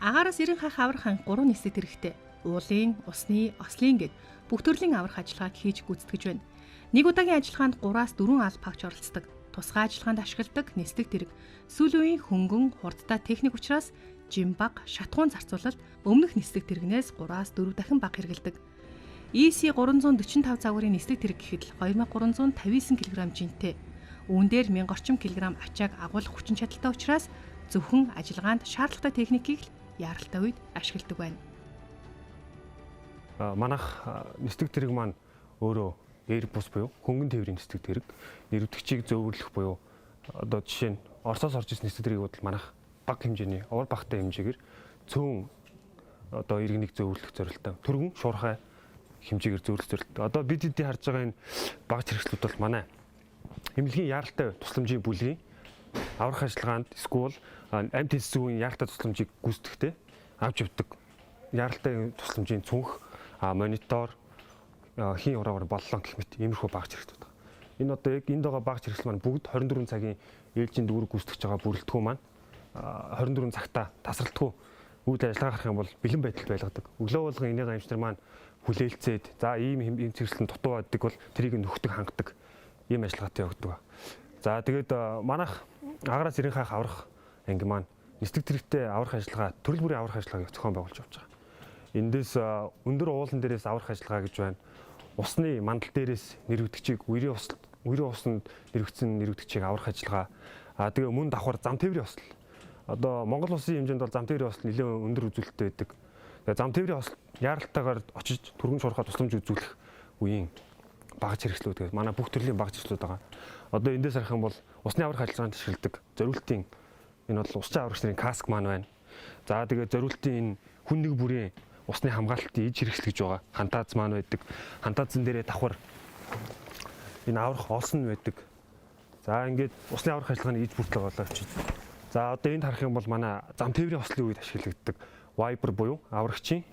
Агаараас 90 хах авархан 3 нисдэг хэрэгтэй. Уулын, усны, ослын гэд бүх төрлийн аврах ажиллагааг хийж гүйцэтгэж байна. Нэг удаагийн ажиллагаанд 3-аас 4 аль багч оролцдог. Тусгай ажиллагаанд ашигладаг нисдэг тэрэг сүүлийн хөнгөн хурдтай техник учраас жимбаг, шатхуун зарцуулалт өмнөх нисдэг тэрэгнээс 3-аас 4 дахин бага хэрэгэлдэг. EC 345 цагуурын нисдэг тэрэг гэхэд 2359 кг жинтэй. Үүн дээр 1000 орчим кг ачааг агуулах хүчин чадалтай учраас зөвхөн ажиллагаанд шаардлагатай техникийг яаралтай үед ашигладаг байна. Манайх нисдэг тэрэг маань өөрөө Airbus буюу хөнгөн тээврийн нисдэг тэрэг нэрвдэгчийг зөвөрлөх буюу одоо жишээ нь Оросоос орж ирсэн нисдэг тэргийг бодвол манайх бага хэмжээний овор багтай хэмжээгээр цөөн одоо иргэнийг зөвөрлөх зорилттой түргэн шуурхай хэмжээгээр зөвөрлөх зорилттой. Одоо бид хэдий харж байгаа энэ багц хэрэгслүүд бол манай эмнэлгийн яаралтай тусламжийн бүлгийн аврах ажиллагаанд эсвэл амьд эсвийн яаралтай тусламжийг гүйцэтгэхдээ авч явдаг яаралтай тусламжийн цүнх монитор хийн ураагаар боллоо гэх мэт иймэрхүү багц хэрэгслүүд байна. Энэ одоо яг энд байгаа багц хэрэгсэл маань бүгд 24 цагийн ээлжийн дүүрэг гүйцэтгэж байгаа бүрэлдэхүүн маань 24 цагта тасралтгүй үйл ажиллагаа гарах юм бол бэлэн байдалд байлгадаг. Өглөө болгон энийгээ эмчнэр маань хүлээлцээд за ийм хэрэгслэн дутуу байдаг бол тэрийг нөхдөг хангадаг ийм ажиллагаатай явагддаг. За тэгээд манайх агаараас 90 хах аврах анги маань нисдэг тэрэгтэй аврах ажиллагаа төрөл бүрийн аврах ажиллагааг зохион байгуулж явж байгаа. Эндээс өндөр уулан дээрээс аврах ажиллагаа гэж байна. Усны мандал дээрээс нэрвдэгчийг үерийн усанд нэрвдэгчийг аврах ажиллагаа. Тэгээ мөн давхар зам тээврийн осол. Одоо Монгол улсын хэмжээнд бол зам тээврийн осол нэлээд өндөр үзүүлэлттэй байдаг. Тэгээ зам тээврийн осол яаралтайгаар очиж түргэн шуурхаа тусламж үзүүлэх үеийн багц хэрэгслүүд гэдэг. Манай бүх төрлийн багц хэрэгслүүд байгаа. Одоо эндээс харах юм бол усны аврах ажиллагаанд ашигладаг зориултын энэ бол усчин аврагч нарын каск маань байна. За тэгээ зориултын энэ хүн нэг бүрийн усны хамгаалалтын иж хэрэгсэл гэж байгаа. Хантаац маань байдаг. Хантаацсан дээрээ давхар энэ аврах олсон байдаг. За ингээд усны аврах ажиллагааны иж бүртлэг болоо очиж. За одоо энд харах юм бол манай зам тээврийн ослын үед ашиглагддаг вайпер буюу аврагчийн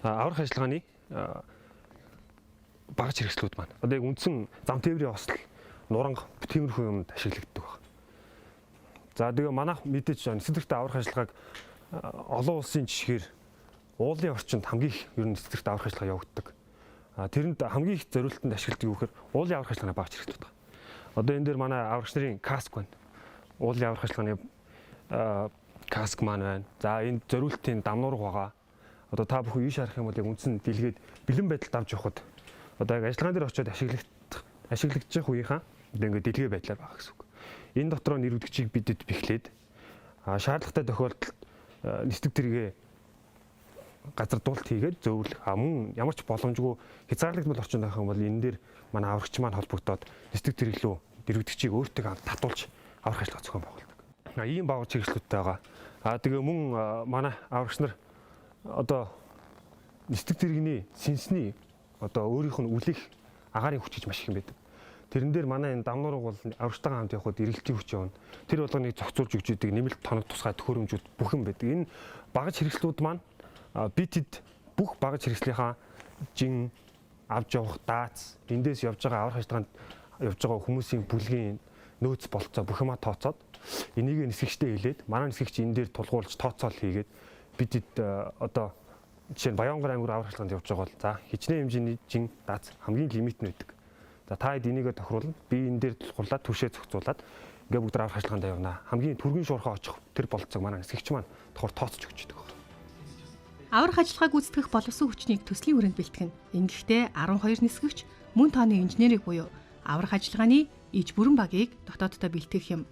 аврах ажиллагааны багц хэрэгслүүд маань. Одоо яг үндсэн зам тээврийн осол нуранга тиймэрхүү юмд ашиглагддаг байна. За тэгээ манайх мэдээж нисдэгтэй аврах ажиллагааг олон улсын жишгээр уулын орчинд хамгийн их ер нь нисдэгтэй аврах ажиллагаа явагддаг. Тэрэнд хамгийн их зориултанд ашигладаг юу гэхээр уулын аврах ажиллагааны багц хэрэгслүүд байна. Одоо энэ дээр манай аврагч нарын каск байна. Уулын аврах ажиллагааны каск маань байна. За энэ зориултын дамнуурга байгаа. Одоо та бүхэн ийш харах юм бол яг үндсэн дэлгээд бэлэн байдалд авч явахад одоо яг ажиллагаан дээр очиод ашиглагдчих үеийнхаа одоо ингээд дэлгээ байдлаар байгаа гэсэн үг. Энэ дотроо нэрвдэгчийг бидэд бэхлээд шаардлагатай тохиолдолд нисдэг тэргээ газар дуулт хийгээд зөвөрлөх. Мөн ямар ч боломжгүй хязгаарлагдмал орчинд байх юм бол энэ дээр манай аврагч маань холбогдоод нисдэг тэрэглүү нэрвдэгчийг өөртөө татуулж аврах ажиллагаа зохион байгуулдаг. Ийм багц хэрэгслүүдтэй байгаа. Тэгээ мөн манай аврагч нар одоо нисдэг тэрэгний сэнсний одоо өөрийнх нь үлэх агаарын хүч гэж маш их юм байдаг. Тэрэн дээр манай энэ дамнуурга бол аврагчтайгаа хамт явхад эргэлтийн хүч явна. Тэр болгоныг зохицуулж өгч идэг нэмэлт тоног тусгай төхөөрөмжүүд бүх юм байдаг. Энэ багц хэрэгслүүд маань битэд бүх багц хэрэгслийнхаа жин авч явах даац эндээс явж байгаа аврах ажиллагаанд явж байгаа хүмүүсийн бүлгийн нөөц болцоо бүх юмаа тооцоод энийг нисгэгчтэй хэлээд манай нисгэгч энэ дээр тулгуурлаж тооцоол хийгээд бидэд одоо жишээ нь Баянгар аймаг аврах ажиллагаанд явж байгаа бол за хичнээн хэмжээний жин даац хамгийн лимит нь байдаг. За та хэд энийгээ тохируулна би энэ дээр тулгуурлаад түшээ зохицуулаад ингээ бүгд аврах ажиллагаанд явна. Хамгийн түргэн шуурхаа очих тэр болцоог манай нисгэгч маань тохиор тооцож өгч идэг. Аврах ажиллагааг гүйцэтгэх боловсон хүчнийг төслийн хүрээнд бэлтгэн. Ингэхдээ 12 нисгэгч мөн тооны инженерийг буюу аврах ажиллагааны иж бүрэн багийг дотооддоо бэлтгэх юм.